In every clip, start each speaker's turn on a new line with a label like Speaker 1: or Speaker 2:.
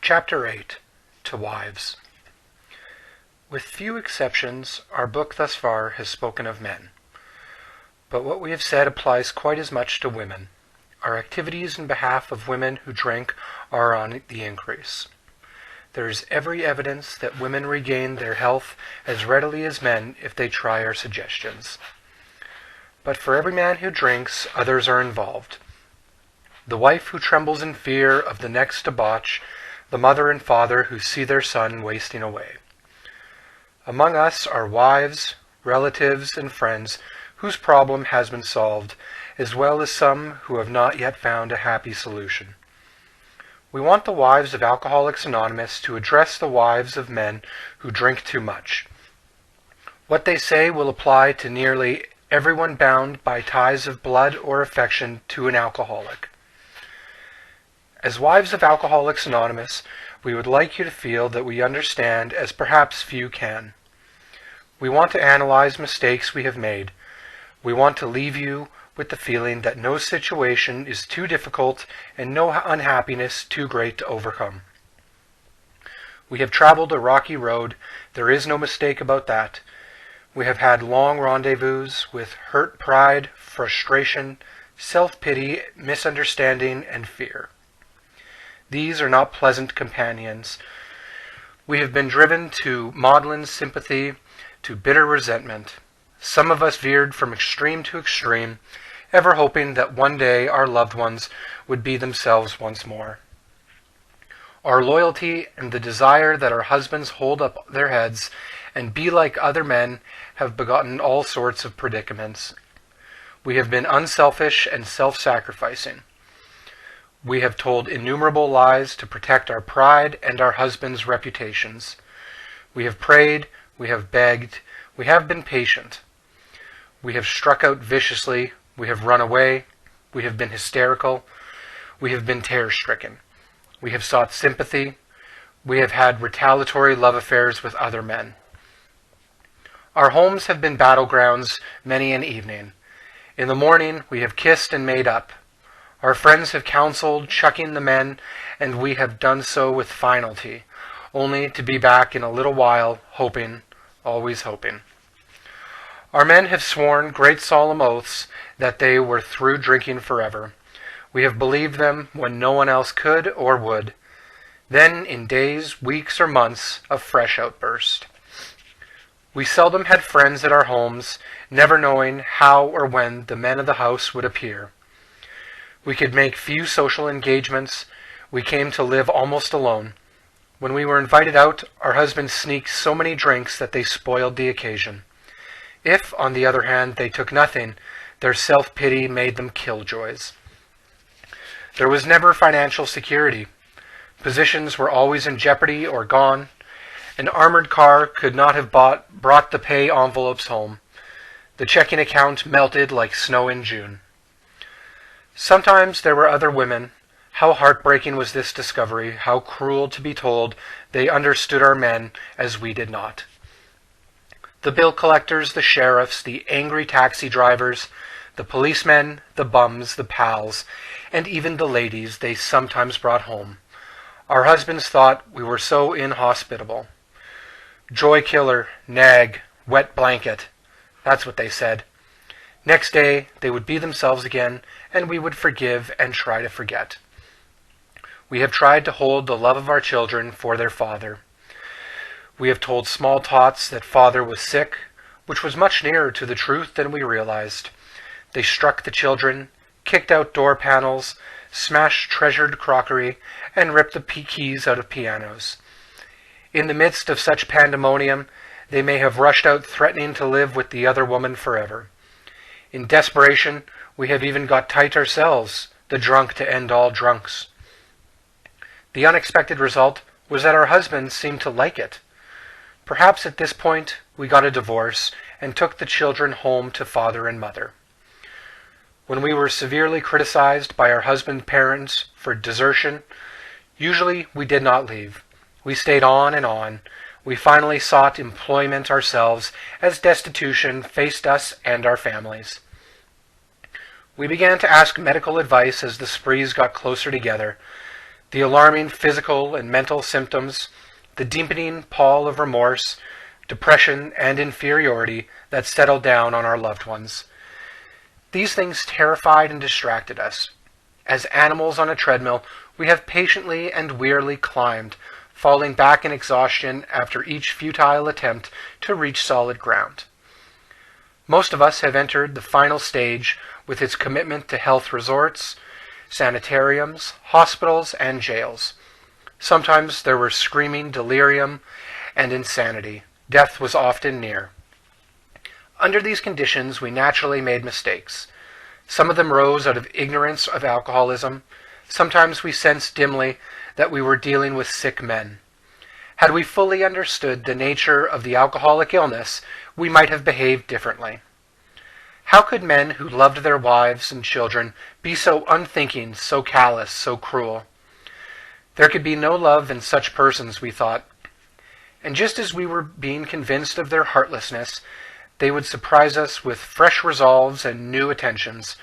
Speaker 1: Chapter 8. To Wives. With few exceptions, our book thus far has spoken of men. But what we have said applies quite as much to women. Our activities in behalf of women who drink are on the increase. There is every evidence that women regain their health as readily as men if they try our suggestions. But for every man who drinks, others are involved. The wife who trembles in fear of the next debauch, the mother and father who see their son wasting away. Among us are wives, relatives, and friends whose problem has been solved, as well as some who have not yet found a happy solution. We want the wives of Alcoholics Anonymous to address the wives of men who drink too much. What they say will apply to nearly everyone bound by ties of blood or affection to an alcoholic. As wives of Alcoholics Anonymous, we would like you to feel that we understand as perhaps few can. We want to analyze mistakes we have made. We want to leave you with the feeling that no situation is too difficult and no unhappiness too great to overcome. We have traveled a rocky road. There is no mistake about that. We have had long rendezvous with hurt pride, frustration, self-pity, misunderstanding, and fear. These are not pleasant companions. We have been driven to maudlin sympathy, to bitter resentment. Some of us veered from extreme to extreme, ever hoping that one day our loved ones would be themselves once more. Our loyalty and the desire that our husbands hold up their heads and be like other men have begotten all sorts of predicaments. We have been unselfish and self-sacrificing. We have told innumerable lies to protect our pride and our husbands' reputations. We have prayed, we have begged, we have been patient. We have struck out viciously, we have run away, we have been hysterical, we have been terror-stricken. We have sought sympathy, we have had retaliatory love affairs with other men. Our homes have been battlegrounds many an evening. In the morning we have kissed and made up. Our friends have counseled chucking the men, and we have done so with finality, only to be back in a little while, hoping, always hoping. Our men have sworn great solemn oaths that they were through drinking forever. We have believed them when no one else could or would. Then, in days, weeks, or months, a fresh outburst. We seldom had friends at our homes, never knowing how or when the men of the house would appear. We could make few social engagements. We came to live almost alone. When we were invited out, our husbands sneaked so many drinks that they spoiled the occasion. If, on the other hand, they took nothing, their self-pity made them killjoys. There was never financial security. Positions were always in jeopardy or gone. An armored car could not have brought the pay envelopes home. The checking account melted like snow in June. Sometimes there were other women. How heartbreaking was this discovery, how cruel to be told they understood our men as we did not. The bill collectors, the sheriffs, the angry taxi drivers, the policemen, the bums, the pals, and even the ladies they sometimes brought home. Our husbands thought we were so inhospitable. Joy killer, nag, wet blanket. That's what they said. Next day, they would be themselves again, and we would forgive and try to forget. We have tried to hold the love of our children for their father. We have told small tots that father was sick, which was much nearer to the truth than we realized. They struck the children, kicked out door panels, smashed treasured crockery, and ripped the keys out of pianos. In the midst of such pandemonium, they may have rushed out threatening to live with the other woman forever. In desperation, we have even got tight ourselves, the drunk to end all drunks. The unexpected result was that our husbands seemed to like it. Perhaps at this point we got a divorce and took the children home to father and mother. When we were severely criticized by our husband's parents for desertion, usually we did not leave. We stayed on and on. We finally sought employment ourselves as destitution faced us and our families. We began to ask medical advice as the sprees got closer together. The alarming physical and mental symptoms, the deepening pall of remorse, depression, and inferiority that settled down on our loved ones. These things terrified and distracted us. As animals on a treadmill, we have patiently and wearily climbed, falling back in exhaustion after each futile attempt to reach solid ground. Most of us have entered the final stage with its commitment to health resorts, sanitariums, hospitals, and jails. Sometimes there was screaming delirium and insanity. Death was often near. Under these conditions, we naturally made mistakes. Some of them rose out of ignorance of alcoholism. Sometimes we sensed dimly that we were dealing with sick men. Had we fully understood the nature of the alcoholic illness, we might have behaved differently. How could men who loved their wives and children be so unthinking, so callous, so cruel? There could be no love in such persons, we thought. And just as we were being convinced of their heartlessness, they would surprise us with fresh resolves and new attentions.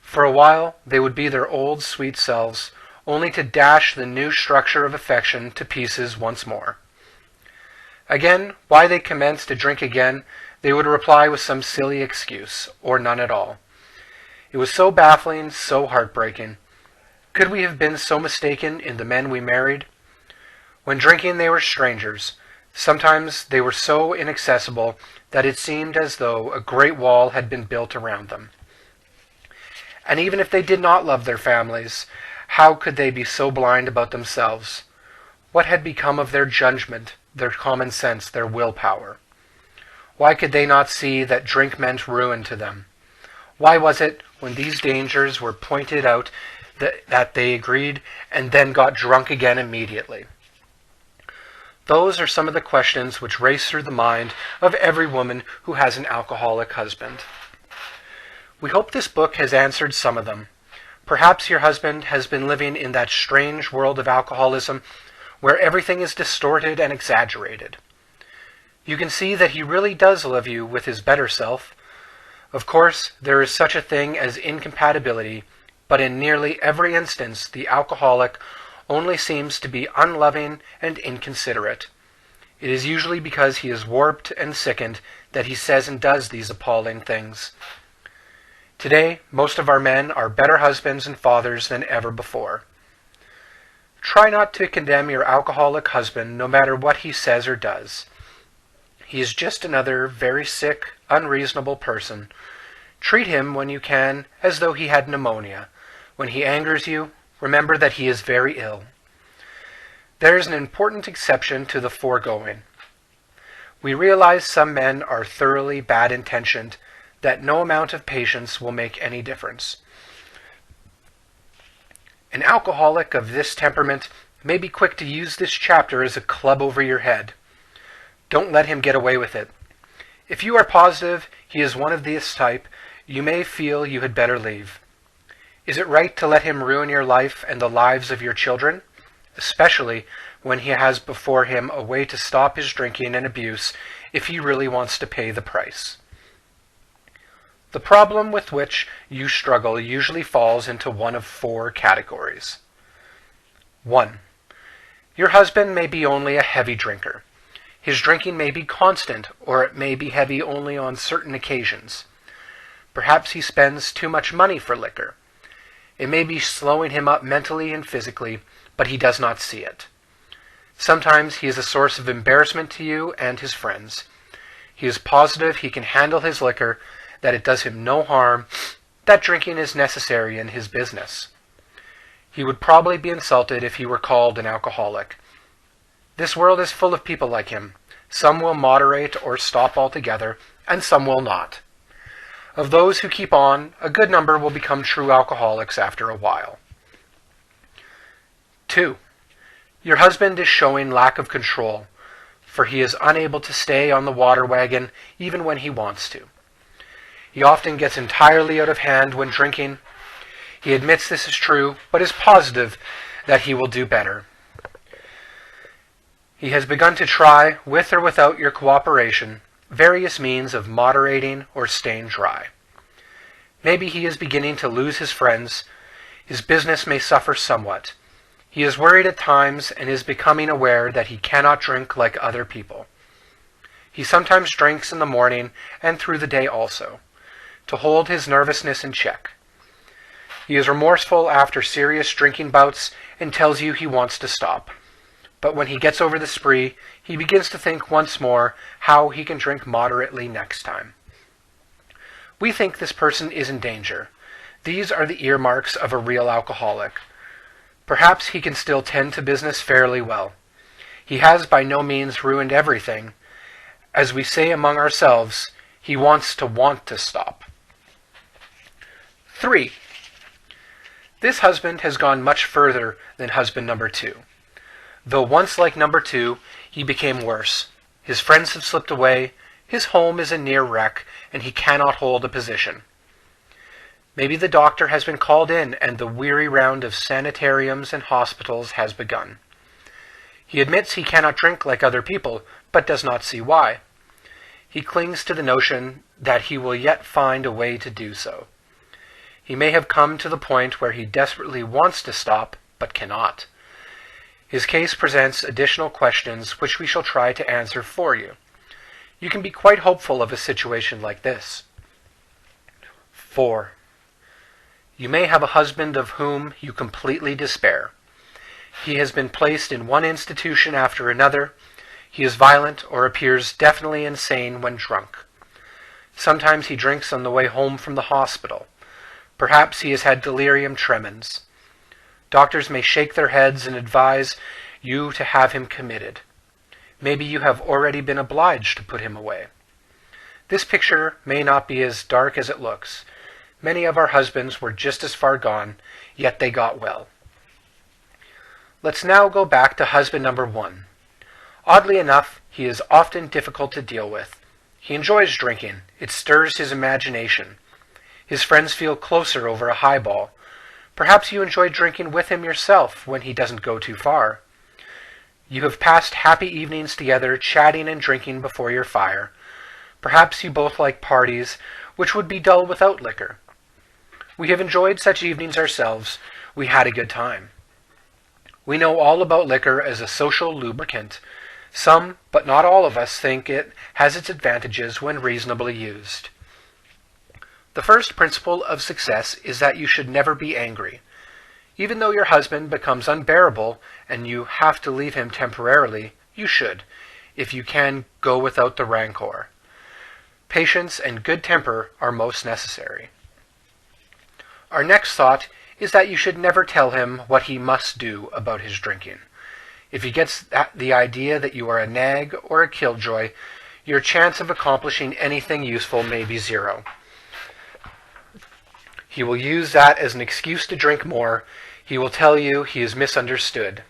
Speaker 1: For a while, they would be their old sweet selves, only to dash the new structure of affection to pieces once more. Again, why they commenced to drink again, they would reply with some silly excuse, or none at all. It was so baffling, so heartbreaking. Could we have been so mistaken in the men we married? When drinking, they were strangers. Sometimes they were so inaccessible that it seemed as though a great wall had been built around them. And even if they did not love their families, how could they be so blind about themselves? What had become of their judgment, their common sense, their willpower? Why could they not see that drink meant ruin to them? Why was it, when these dangers were pointed out, that they agreed and then got drunk again immediately? Those are some of the questions which race through the mind of every woman who has an alcoholic husband. We hope this book has answered some of them. Perhaps your husband has been living in that strange world of alcoholism where everything is distorted and exaggerated. You can see that he really does love you with his better self. Of course, there is such a thing as incompatibility, but in nearly every instance, the alcoholic only seems to be unloving and inconsiderate. It is usually because he is warped and sickened that he says and does these appalling things. Today, most of our men are better husbands and fathers than ever before. Try not to condemn your alcoholic husband no matter what he says or does. He is just another very sick, unreasonable person. Treat him when you can as though he had pneumonia. When he angers you, remember that he is very ill. There is an important exception to the foregoing. We realize some men are thoroughly bad-intentioned, that no amount of patience will make any difference. An alcoholic of this temperament may be quick to use this chapter as a club over your head. Don't let him get away with it. If you are positive he is one of this type, you may feel you had better leave. Is it right to let him ruin your life and the lives of your children, especially when he has before him a way to stop his drinking and abuse if he really wants to pay the price? The problem with which you struggle usually falls into one of 4 categories. 1. Your husband may be only a heavy drinker. His drinking may be constant, or it may be heavy only on certain occasions. Perhaps he spends too much money for liquor. It may be slowing him up mentally and physically, but he does not see it. Sometimes he is a source of embarrassment to you and his friends. He is positive he can handle his liquor, that it does him no harm, that drinking is necessary in his business. He would probably be insulted if he were called an alcoholic. This world is full of people like him. Some will moderate or stop altogether, and some will not. Of those who keep on, a good number will become true alcoholics after a while. 2. Your husband is showing lack of control, for he is unable to stay on the water wagon even when he wants to. He often gets entirely out of hand when drinking. He admits this is true, but is positive that he will do better. He has begun to try, with or without your cooperation, various means of moderating or staying dry. Maybe he is beginning to lose his friends. His business may suffer somewhat. He is worried at times and is becoming aware that he cannot drink like other people. He sometimes drinks in the morning and through the day also, to hold his nervousness in check. He is remorseful after serious drinking bouts and tells you he wants to stop. But when he gets over the spree, he begins to think once more how he can drink moderately next time. We think this person is in danger. These are the earmarks of a real alcoholic. Perhaps he can still tend to business fairly well. He has by no means ruined everything. As we say among ourselves, he wants to stop. 3. This husband has gone much further than husband number 2. Though once like number 2, he became worse. His friends have slipped away, his home is a near wreck, and he cannot hold a position. Maybe the doctor has been called in and the weary round of sanitariums and hospitals has begun. He admits he cannot drink like other people, but does not see why. He clings to the notion that he will yet find a way to do so. He may have come to the point where he desperately wants to stop, but cannot. His case presents additional questions which we shall try to answer for you. You can be quite hopeful of a situation like this. 4. You may have a husband of whom you completely despair. He has been placed in one institution after another. He is violent or appears definitely insane when drunk. Sometimes he drinks on the way home from the hospital. Perhaps he has had delirium tremens. Doctors may shake their heads and advise you to have him committed. Maybe you have already been obliged to put him away. This picture may not be as dark as it looks. Many of our husbands were just as far gone, yet they got well. Let's now go back to husband number 1. Oddly enough, he is often difficult to deal with. He enjoys drinking. It stirs his imagination. His friends feel closer over a highball. Perhaps you enjoy drinking with him yourself when he doesn't go too far. You have passed happy evenings together, chatting and drinking before your fire. Perhaps you both like parties, which would be dull without liquor. We have enjoyed such evenings ourselves. We had a good time. We know all about liquor as a social lubricant. Some, but not all of us, think it has its advantages when reasonably used. The first principle of success is that you should never be angry. Even though your husband becomes unbearable and you have to leave him temporarily, you should, if you can, go without the rancor. Patience and good temper are most necessary. Our next thought is that you should never tell him what he must do about his drinking. If he gets the idea that you are a nag or a killjoy, your chance of accomplishing anything useful may be 0. He will use that as an excuse to drink more. He will tell you he is misunderstood.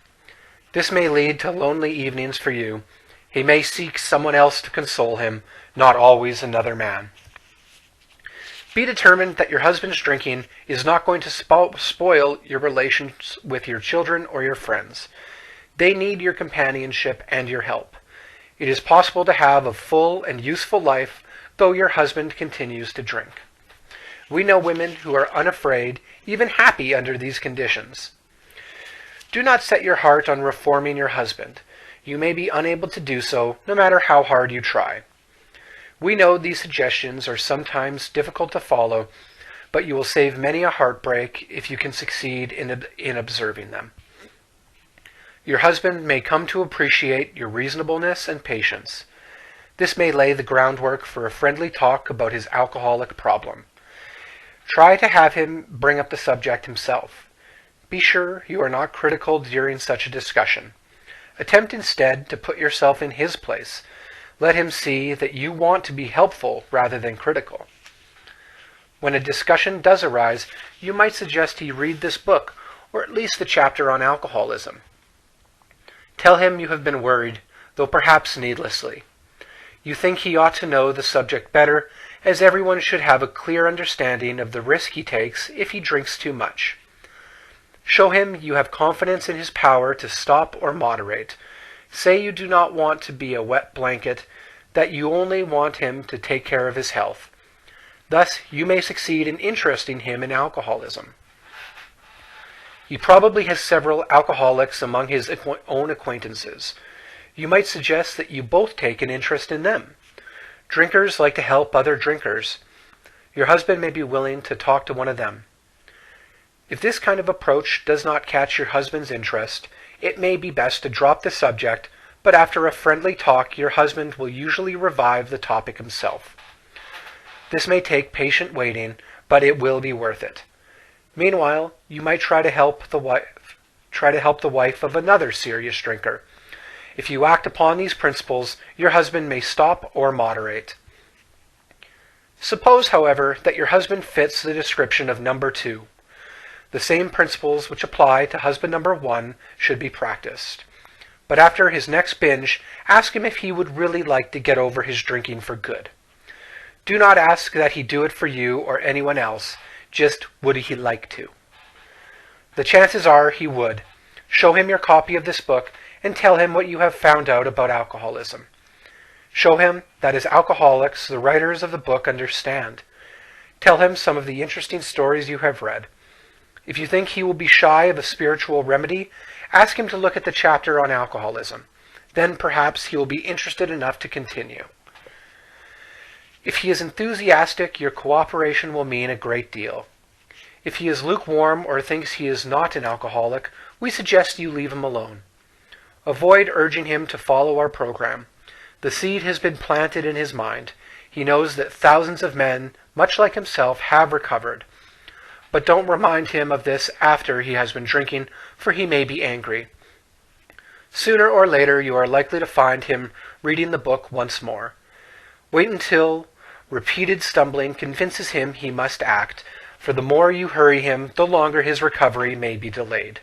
Speaker 1: This may lead to lonely evenings for you. He may seek someone else to console him, not always another man. Be determined that your husband's drinking is not going to spoil your relations with your children or your friends. They need your companionship and your help. It is possible to have a full and useful life, though your husband continues to drink. We know women who are unafraid, even happy under these conditions. Do not set your heart on reforming your husband. You may be unable to do so, no matter how hard you try. We know these suggestions are sometimes difficult to follow, but you will save many a heartbreak if you can succeed in observing them. Your husband may come to appreciate your reasonableness and patience. This may lay the groundwork for a friendly talk about his alcoholic problem. Try to have him bring up the subject himself. Be sure you are not critical during such a discussion. Attempt instead to put yourself in his place. Let him see that you want to be helpful rather than critical. When a discussion does arise, you might suggest he read this book, or at least the chapter on alcoholism. Tell him you have been worried, though perhaps needlessly. You think he ought to know the subject better, as everyone should have a clear understanding of the risk he takes if he drinks too much. Show him you have confidence in his power to stop or moderate. Say you do not want to be a wet blanket, that you only want him to take care of his health. Thus, you may succeed in interesting him in alcoholism. He probably has several alcoholics among his own acquaintances. You might suggest that you both take an interest in them. Drinkers like to help other drinkers. Your husband may be willing to talk to one of them. If this kind of approach does not catch your husband's interest, it may be best to drop the subject, but after a friendly talk, your husband will usually revive the topic himself. This may take patient waiting, but it will be worth it. Meanwhile, you might try to help the wife of another serious drinker. If you act upon these principles, your husband may stop or moderate. Suppose, however, that your husband fits the description of number 2. The same principles which apply to husband number 1 should be practiced. But after his next binge, ask him if he would really like to get over his drinking for good. Do not ask that he do it for you or anyone else, just would he like to. The chances are he would. Show him your copy of this book and tell him what you have found out about alcoholism. Show him that as alcoholics, the writers of the book understand. Tell him some of the interesting stories you have read. If you think he will be shy of a spiritual remedy, ask him to look at the chapter on alcoholism. Then perhaps he will be interested enough to continue. If he is enthusiastic, your cooperation will mean a great deal. If he is lukewarm or thinks he is not an alcoholic, we suggest you leave him alone. Avoid urging him to follow our program. The seed has been planted in his mind. He knows that thousands of men, much like himself, have recovered. But don't remind him of this after he has been drinking, for he may be angry. Sooner or later you are likely to find him reading the book once more. Wait until repeated stumbling convinces him he must act, for the more you hurry him, the longer his recovery may be delayed.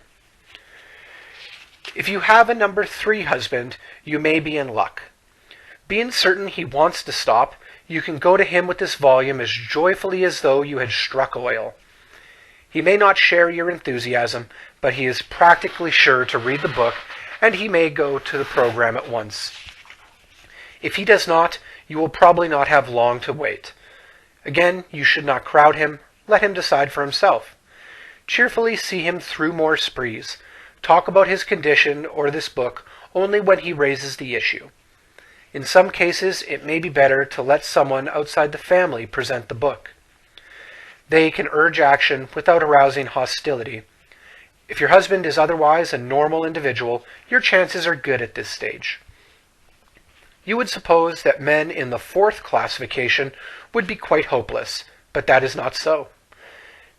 Speaker 1: If you have a number 3 husband, you may be in luck. Being certain he wants to stop, you can go to him with this volume as joyfully as though you had struck oil. He may not share your enthusiasm, but he is practically sure to read the book, and he may go to the program at once. If he does not, you will probably not have long to wait. Again, you should not crowd him. Let him decide for himself. Cheerfully see him through more sprees. Talk about his condition or this book only when he raises the issue. In some cases, it may be better to let someone outside the family present the book. They can urge action without arousing hostility. If your husband is otherwise a normal individual, your chances are good at this stage. You would suppose that men in the 4th classification would be quite hopeless, but that is not so.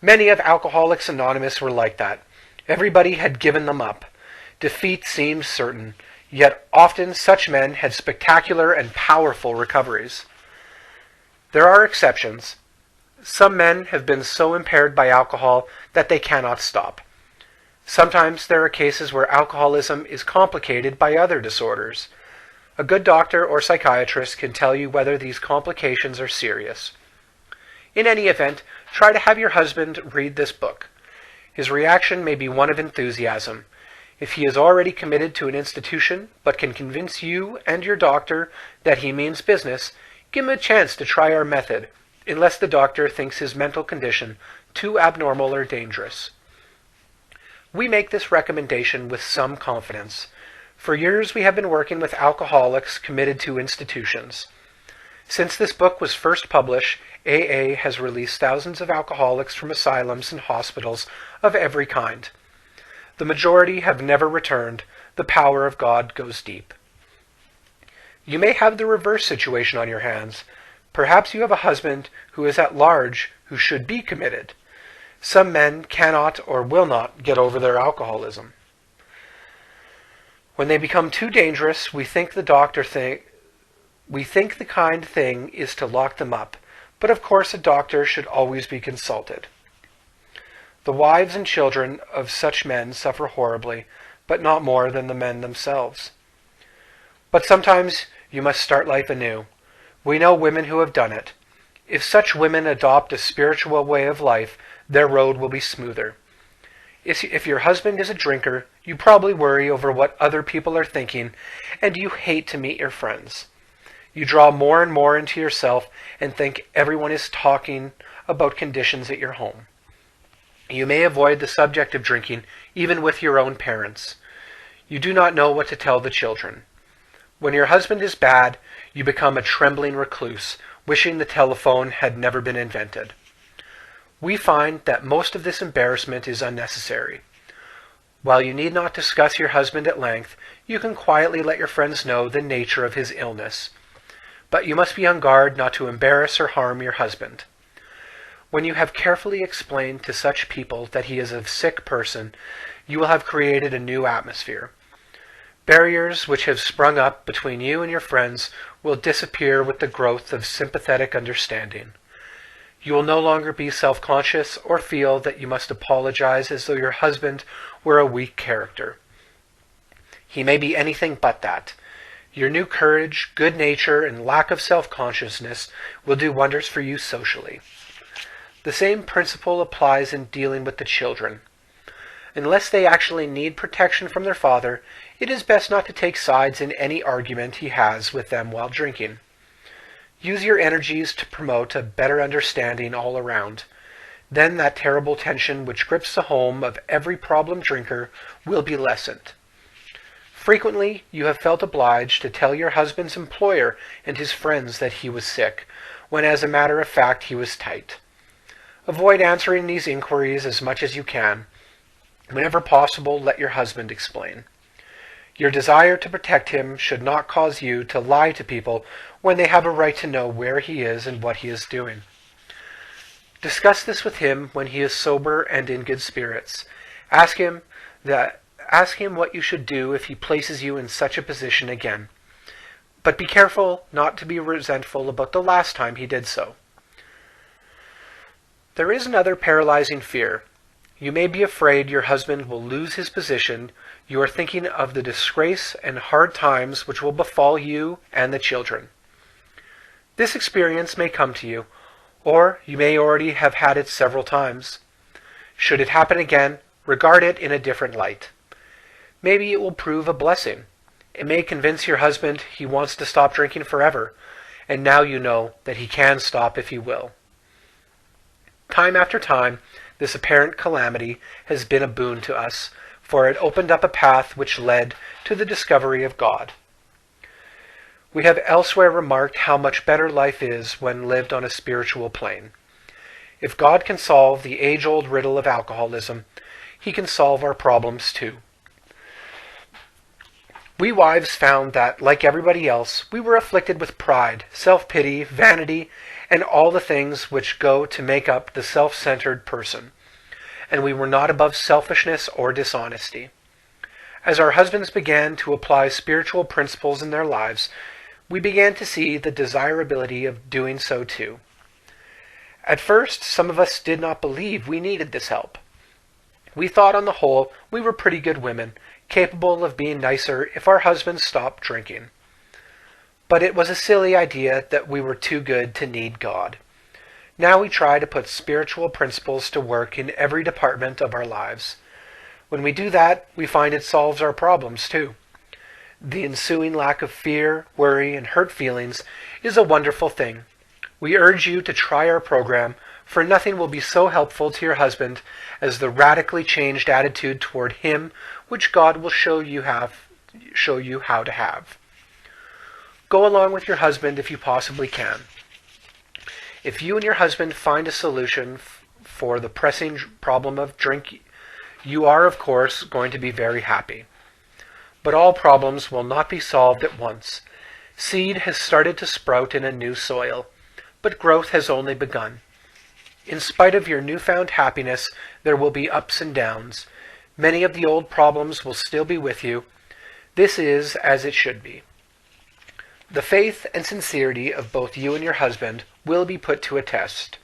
Speaker 1: Many of Alcoholics Anonymous were like that. Everybody had given them up. Defeat seemed certain, yet often such men had spectacular and powerful recoveries. There are exceptions. Some men have been so impaired by alcohol that they cannot stop. Sometimes there are cases where alcoholism is complicated by other disorders. A good doctor or psychiatrist can tell you whether these complications are serious. In any event, try to have your husband read this book. His reaction may be one of enthusiasm. If he is already committed to an institution, but can convince you and your doctor that he means business, give him a chance to try our method, unless the doctor thinks his mental condition too abnormal or dangerous. We make this recommendation with some confidence. For years we have been working with alcoholics committed to institutions. Since this book was first published, AA has released thousands of alcoholics from asylums and hospitals of every kind. The majority have never returned. The power of God goes deep. You may have the reverse situation on your hands. Perhaps you have a husband who is at large who should be committed. Some men cannot or will not get over their alcoholism. When they become too dangerous, we think the kind thing is to lock them up, but of course a doctor should always be consulted. The wives and children of such men suffer horribly, but not more than the men themselves. But sometimes you must start life anew. We know women who have done it. If such women adopt a spiritual way of life, their road will be smoother. If your husband is a drinker, you probably worry over what other people are thinking, and you hate to meet your friends. You draw more and more into yourself and think everyone is talking about conditions at your home. You may avoid the subject of drinking even with your own parents. You do not know what to tell the children. When your husband is bad, you become a trembling recluse, wishing the telephone had never been invented. We find that most of this embarrassment is unnecessary. While you need not discuss your husband at length, you can quietly let your friends know the nature of his illness. But you must be on guard not to embarrass or harm your husband. When you have carefully explained to such people that he is a sick person, you will have created a new atmosphere. Barriers which have sprung up between you and your friends will disappear with the growth of sympathetic understanding. You will no longer be self-conscious or feel that you must apologize as though your husband were a weak character. He may be anything but that. Your new courage, good nature, and lack of self-consciousness will do wonders for you socially. The same principle applies in dealing with the children. Unless they actually need protection from their father, it is best not to take sides in any argument he has with them while drinking. Use your energies to promote a better understanding all around. Then that terrible tension which grips the home of every problem drinker will be lessened. Frequently, you have felt obliged to tell your husband's employer and his friends that he was sick, when as a matter of fact he was tight. Avoid answering these inquiries as much as you can. Whenever possible, let your husband explain. Your desire to protect him should not cause you to lie to people when they have a right to know where he is and what he is doing. Discuss this with him when he is sober and in good spirits. Ask him what you should do if he places you in such a position again. But be careful not to be resentful about the last time he did so. There is another paralyzing fear. You may be afraid your husband will lose his position. You are thinking of the disgrace and hard times which will befall you and the children. This experience may come to you, or you may already have had it several times. Should it happen again, regard it in a different light. Maybe it will prove a blessing. It may convince your husband he wants to stop drinking forever, and now you know that he can stop if he will. Time after time, this apparent calamity has been a boon to us, for it opened up a path which led to the discovery of God. We have elsewhere remarked how much better life is when lived on a spiritual plane. If God can solve the age-old riddle of alcoholism, he can solve our problems too. We wives found that, like everybody else, we were afflicted with pride, self-pity, vanity, and all the things which go to make up the self-centered person, and we were not above selfishness or dishonesty. As our husbands began to apply spiritual principles in their lives, we began to see the desirability of doing so too. At first, some of us did not believe we needed this help. We thought on the whole we were pretty good women, capable of being nicer if our husbands stopped drinking. But it was a silly idea that we were too good to need God. Now we try to put spiritual principles to work in every department of our lives. When we do that, we find it solves our problems too. The ensuing lack of fear, worry, and hurt feelings is a wonderful thing. We urge you to try our program, for nothing will be so helpful to your husband as the radically changed attitude toward him which God will show you how to have. Go along with your husband if you possibly can. If you and your husband find a solution for the pressing problem of drink, you are, of course, going to be very happy. But all problems will not be solved at once. Seed has started to sprout in a new soil, but growth has only begun. In spite of your newfound happiness, there will be ups and downs. Many of the old problems will still be with you. This is as it should be. The faith and sincerity of both you and your husband will be put to a test.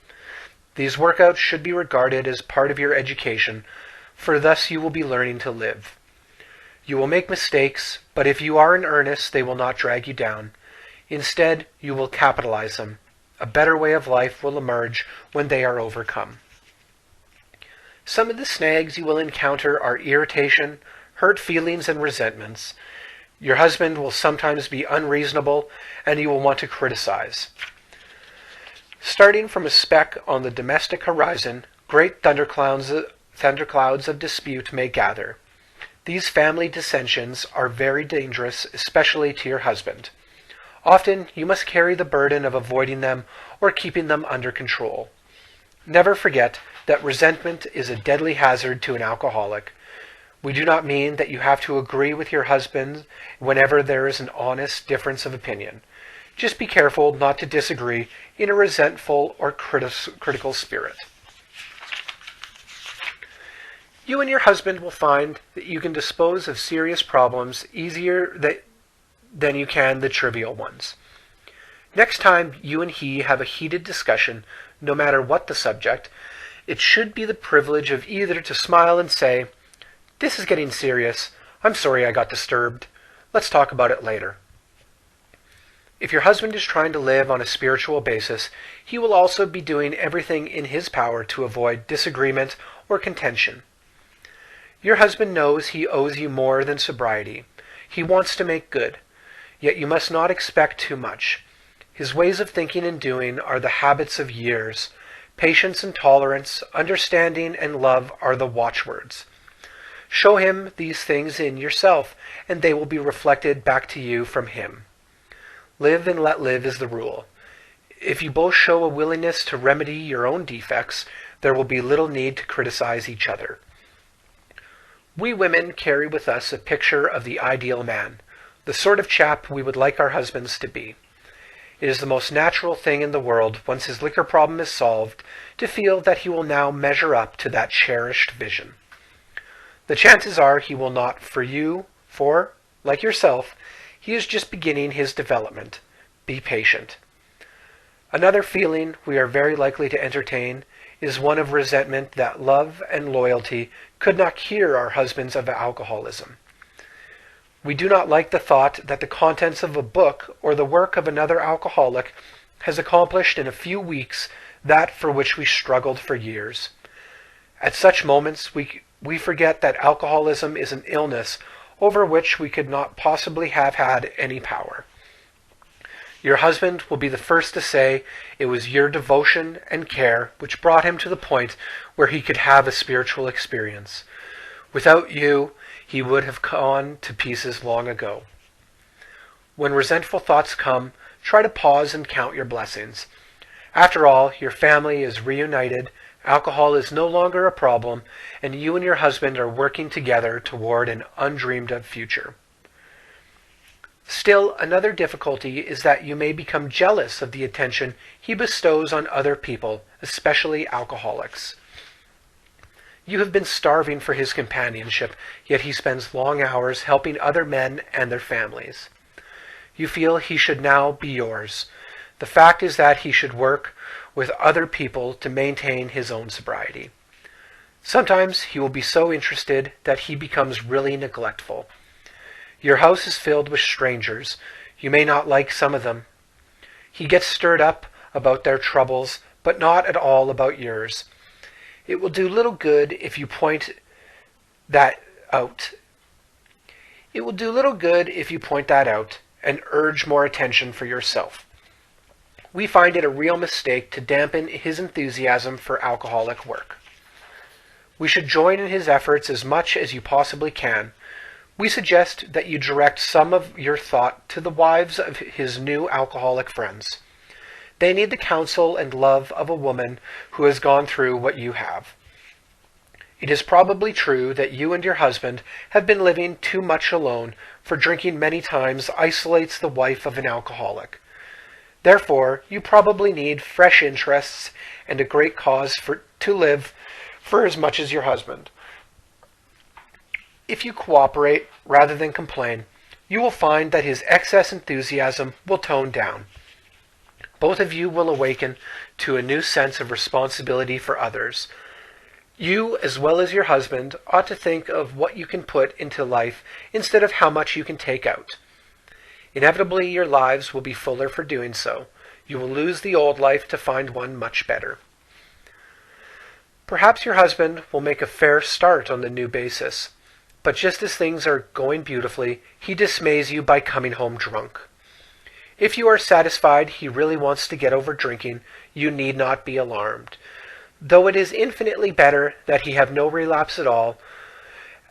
Speaker 1: These workouts should be regarded as part of your education, for thus you will be learning to live. You will make mistakes, but if you are in earnest, they will not drag you down. Instead, you will capitalize them. A better way of life will emerge when they are overcome. Some of the snags you will encounter are irritation, hurt feelings, and resentments. Your husband will sometimes be unreasonable, and you will want to criticize. Starting from a speck on the domestic horizon, great thunderclouds thunderclouds of dispute may gather. These family dissensions are very dangerous, especially to your husband. Often you must carry the burden of avoiding them or keeping them under control. Never forget that resentment is a deadly hazard to an alcoholic. We do not mean that you have to agree with your husband whenever there is an honest difference of opinion. Just be careful not to disagree in a resentful or critical spirit. You and your husband will find that you can dispose of serious problems easier than you can the trivial ones. Next time you and he have a heated discussion, no matter what the subject, it should be the privilege of either to smile and say, "This is getting serious. I'm sorry I got disturbed. Let's talk about it later." If your husband is trying to live on a spiritual basis, he will also be doing everything in his power to avoid disagreement or contention. Your husband knows he owes you more than sobriety. He wants to make good, yet you must not expect too much. His ways of thinking and doing are the habits of years. Patience and tolerance, understanding and love are the watchwords. Show him these things in yourself, and they will be reflected back to you from him. Live and let live is the rule. If you both show a willingness to remedy your own defects, there will be little need to criticize each other. We women carry with us a picture of the ideal man, the sort of chap we would like our husbands to be. It is the most natural thing in the world, once his liquor problem is solved, to feel that he will now measure up to that cherished vision. The chances are he will not for, like yourself, he is just beginning his development. Be patient. Another feeling we are very likely to entertain is one of resentment that love and loyalty could not cure our husbands of alcoholism. We do not like the thought that the contents of a book or the work of another alcoholic has accomplished in a few weeks that for which we struggled for years. At such moments, we forget that alcoholism is an illness over which we could not possibly have had any power. Your husband will be the first to say it was your devotion and care which brought him to the point where he could have a spiritual experience. Without you, he would have gone to pieces long ago. When resentful thoughts come, try to pause and count your blessings. After all, your family is reunited, alcohol is no longer a problem, and you and your husband are working together toward an undreamed-of future. Still, another difficulty is that you may become jealous of the attention he bestows on other people, especially alcoholics. You have been starving for his companionship, yet he spends long hours helping other men and their families. You feel he should now be yours. The fact is that he should work with other people to maintain his own sobriety. Sometimes he will be so interested that he becomes really neglectful. Your house is filled with strangers. You may not like some of them. He gets stirred up about their troubles, but not at all about yours. It will do little good if you point that out. It will do little good if you point that out and urge more attention for yourself. We find it a real mistake to dampen his enthusiasm for alcoholic work. We should join in his efforts as much as you possibly can. We suggest that you direct some of your thought to the wives of his new alcoholic friends. They need the counsel and love of a woman who has gone through what you have. It is probably true that you and your husband have been living too much alone, for drinking many times isolates the wife of an alcoholic. Therefore, you probably need fresh interests and a great cause to live for as much as your husband. If you cooperate rather than complain, you will find that his excess enthusiasm will tone down. Both of you will awaken to a new sense of responsibility for others. You, as well as your husband, ought to think of what you can put into life instead of how much you can take out. Inevitably, your lives will be fuller for doing so. You will lose the old life to find one much better. Perhaps your husband will make a fair start on the new basis, but just as things are going beautifully, he dismays you by coming home drunk. If you are satisfied he really wants to get over drinking, you need not be alarmed. Though it is infinitely better that he have no relapse at all,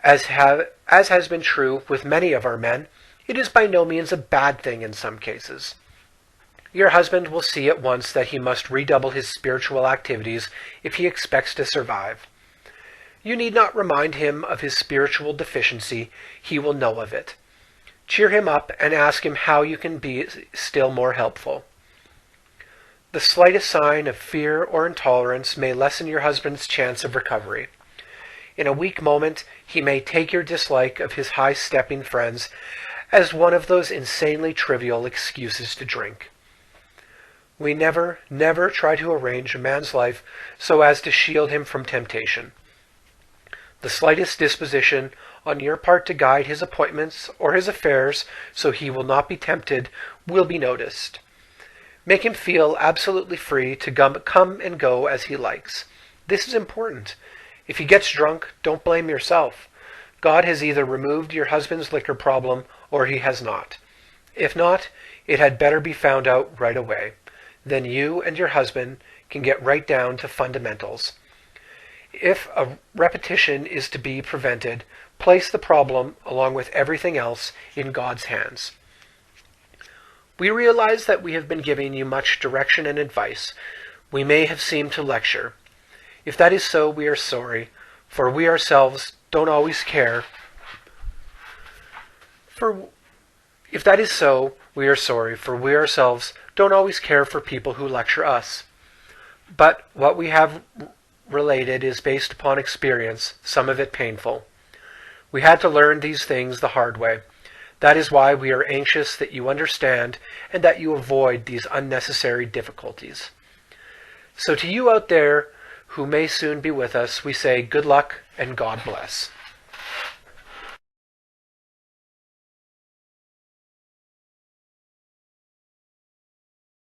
Speaker 1: as has been true with many of our men, it is by no means a bad thing in some cases. Your husband will see at once that he must redouble his spiritual activities if he expects to survive. You need not remind him of his spiritual deficiency, he will know of it. Cheer him up and ask him how you can be still more helpful. The slightest sign of fear or intolerance may lessen your husband's chance of recovery. In a weak moment, he may take your dislike of his high-stepping friends as one of those insanely trivial excuses to drink. We never try to arrange a man's life so as to shield him from temptation. The slightest disposition on your part to guide his appointments or his affairs so he will not be tempted will be noticed. Make him feel absolutely free to come and go as he likes. This is important. If he gets drunk, don't blame yourself. God has either removed your husband's liquor problem or he has not. If not, it had better be found out right away. Then you and your husband can get right down to fundamentals. If a repetition is to be prevented, place the problem, along with everything else, in God's hands. We realize that we have been giving you much direction and advice. We may have seemed to lecture. If that is so, we are sorry, for we ourselves don't always care. If that is so, we are sorry, for we ourselves don't always care for people who lecture us. But what we have related is based upon experience, some of it painful. We had to learn these things the hard way. That is why we are anxious that you understand and that you avoid these unnecessary difficulties. So to you out there who may soon be with us, we say good luck and God bless.